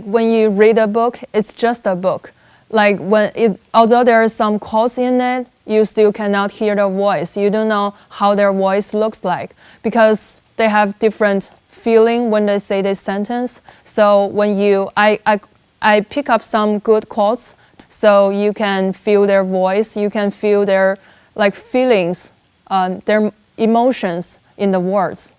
when you read a book, it's just a book. Like although there are some quotes in it, you still cannot hear their voice. You don't know how their voice looks like because they have different feeling when they say this sentence. So when I pick up some good quotes, so you can feel their voice, you can feel their feelings, their emotions in the words.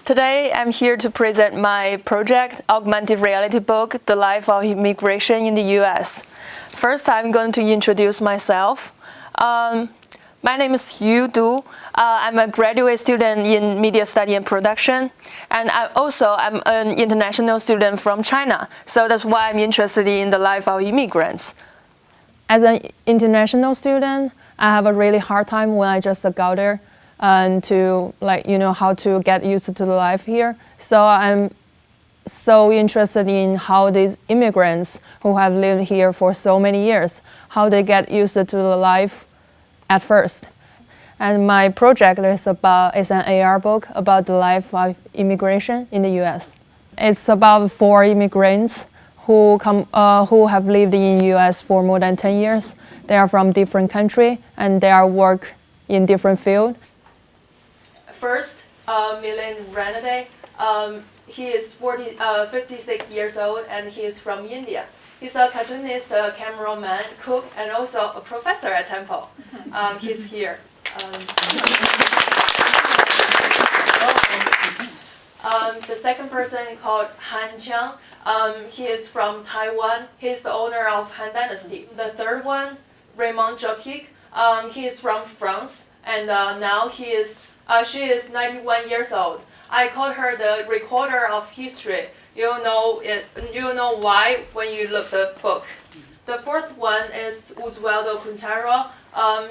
Today, I'm here to present my project, augmented reality book, The Life of Immigration in the U.S. First, I'm going to introduce myself. My name is Yu Du. I'm a graduate student in media study and production, and I'm an international student from China. So that's why I'm interested in the life of immigrants. As an international student, I have a really hard time when I just got there and to how to get used to the life here. So I'm so interested in how these immigrants who have lived here for so many years, how they get used to the life at first. And my project is an AR book about the life of immigration in the U.S. It's about 4 immigrants who have lived in the U.S. for more than 10 years. They are from different countries and they are work in different fields. First, Milan Ranade. He is 56 years old and he is from India. He's a cartoonist, a cameraman, cook, and also a professor at Temple. He's here. The second person called Han Qiang. He is from Taiwan. He's the owner of Han Dynasty. The third one, Raymond Jokic. He is from France, and now she is 91 years old. I call her the recorder of history. You'll know why when you look the book. The fourth one is Usualdo Quintero.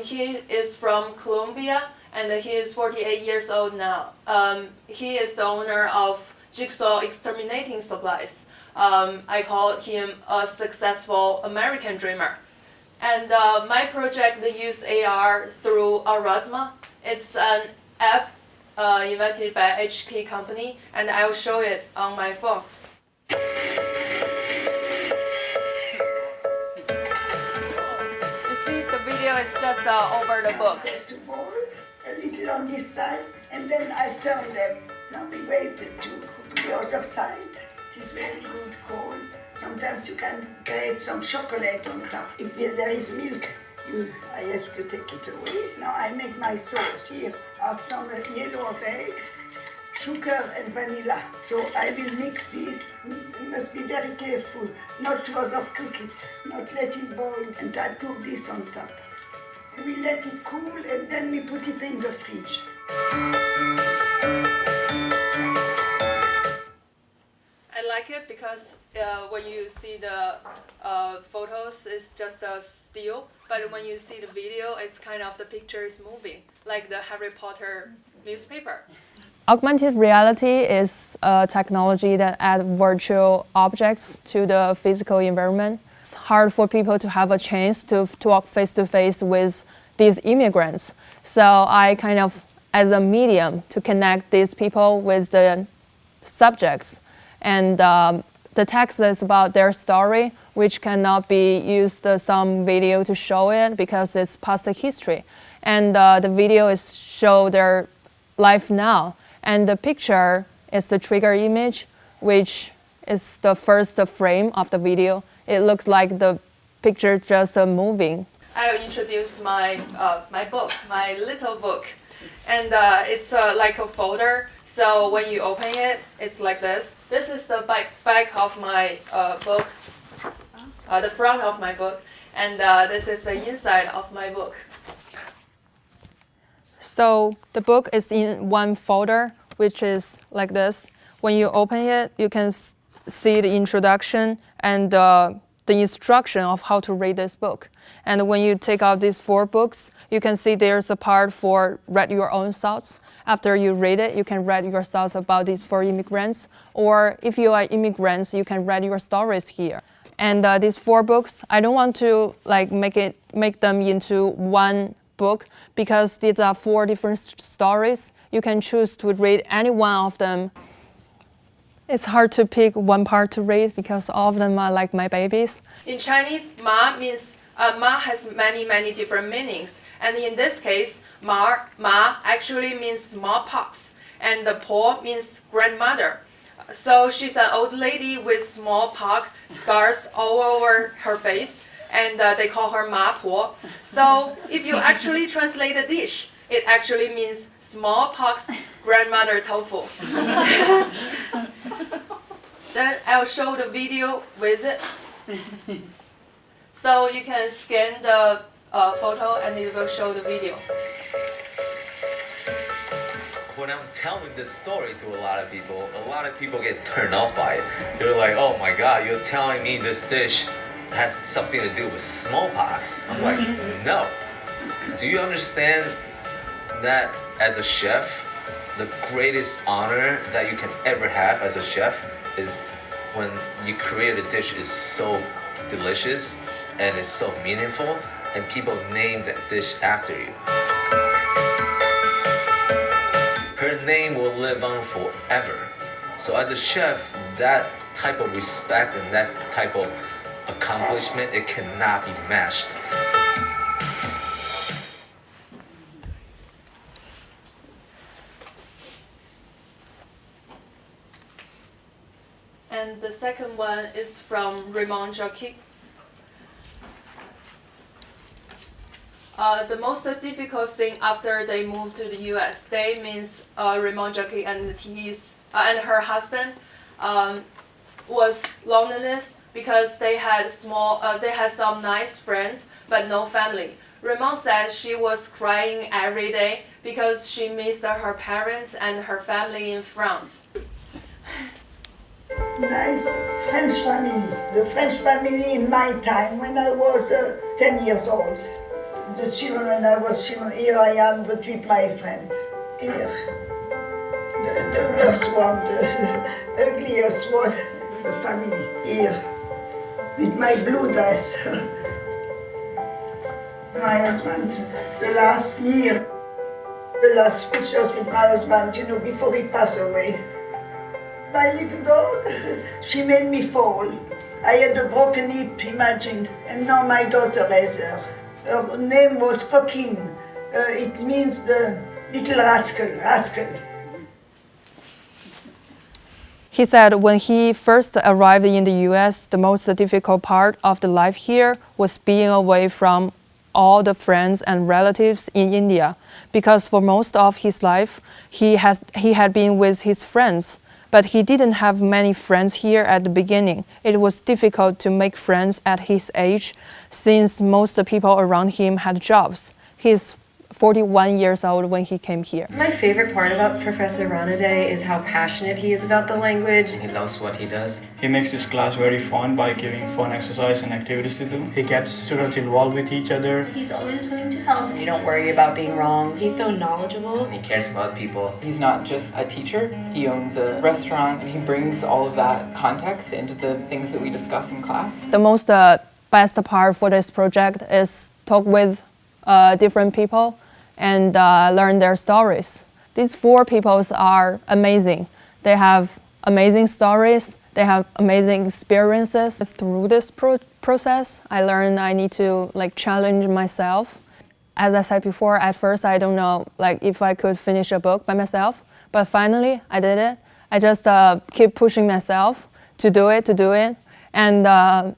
He is from Colombia and he is 48 years old now. He is the owner of Jigsaw Exterminating Supplies. I call him a successful American dreamer. And my project uses AR through Aurasma. It's an app invented by HP company, and I'll show it on my phone. You see, the video is just over the book. A little on this side, and then I turn them. Now we wait to the other side. It is very good cold. Sometimes you can grate some chocolate on top. If there is milk, I have to take it away. Now I make my sauce here. I have some yellow of egg, sugar and vanilla. So I will mix this. You must be very careful not to overcook it, not let it boil. And I put this on top. We let it cool and then we put it in the fridge. I like it because when you see the photos, it's just a still. But when you see the video, it's kind of the picture is moving, like the Harry Potter newspaper. Augmented reality is a technology that adds virtual objects to the physical environment. It's hard for people to have a chance to talk face-to-face with these immigrants. So I kind of, as a medium, to connect these people with the subjects. And the text is about their story, which cannot be used some video to show it because it's past history. And the video is show their life now. And the picture is the trigger image, which is the first frame of the video. It looks like the picture just moving. I'll introduce my book, my little book. And it's like a folder, so when you open it, it's like this. This is the back of my book, the front of my book, and this is the inside of my book. So the book is in one folder, which is like this. When you open it, you can see the introduction and the instruction of how to read this book. And when you take out these 4 books, you can see there's a part for read your own thoughts. After you read it, you can read your thoughts about these 4 immigrants. Or if you are immigrants, you can read your stories here. And these 4 books, I don't want to make them into one book because these are 4 different stories. You can choose to read any one of them. It's hard to pick one part to read because all of them are like my babies. In Chinese, ma means ma has many different meanings, and in this case, ma actually means smallpox, and the po means grandmother. So she's an old lady with smallpox scars all over her face, and they call her ma po. So if you actually translate the dish, it actually means smallpox grandmother tofu. Then I'll show the video with it. So you can scan the photo and it will show the video. When I'm telling this story to a lot of people get turned off by it. They're like, oh my God, you're telling me this dish has something to do with smallpox. I'm like, no. Do you understand that as a chef, the greatest honor that you can ever have as a chef is when you create a dish is so delicious and it's so meaningful and people name that dish after you. Her name will live on forever. So as a chef, that type of respect and that type of accomplishment, it cannot be matched. And the second one is from Raymond Jacques. The most difficult thing after they moved to the U.S. They means Raymond Jacques and her husband was loneliness because they had some nice friends but no family. Raymond said she was crying every day because she missed her parents and her family in France. Nice French family. The French family in my time when I was 10 years old. The children when I was children, here I am but with my friend. Here. The worst one, the ugliest one, the family. Here. With my blue dress. My husband, the last year, the last pictures with my husband, before he passed away. My little dog, she made me fall. I had a broken hip, imagine, and now my daughter has her. Her name was Coquine. It means the little rascal. He said when he first arrived in the US, the most difficult part of the life here was being away from all the friends and relatives in India, because for most of his life, he had been with his friends. But he didn't have many friends here at the beginning. It was difficult to make friends at his age since most of the people around him had jobs. He's 41 years old when he came here. My favorite part about Professor Ranade is how passionate he is about the language. He loves what he does. He makes his class very fun by giving fun exercise and activities to do. He gets students involved with each other. He's always willing to help. You don't worry about being wrong. He's so knowledgeable. He cares about people. He's not just a teacher, he owns a restaurant, and he brings all of that context into the things that we discuss in class. The most best part for this project is talk with different people and learn their stories. These 4 people are amazing. They have amazing stories. They have amazing experiences. Through this process, I learned I need to challenge myself. As I said before, at first I don't know if I could finish a book by myself, but finally I did it. I just keep pushing myself to do it, and I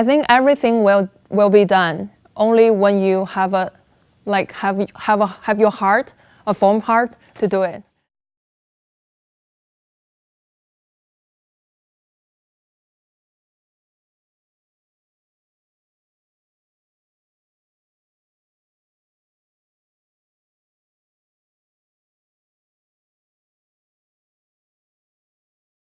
think everything will be done only when you have your heart, a firm heart to do it.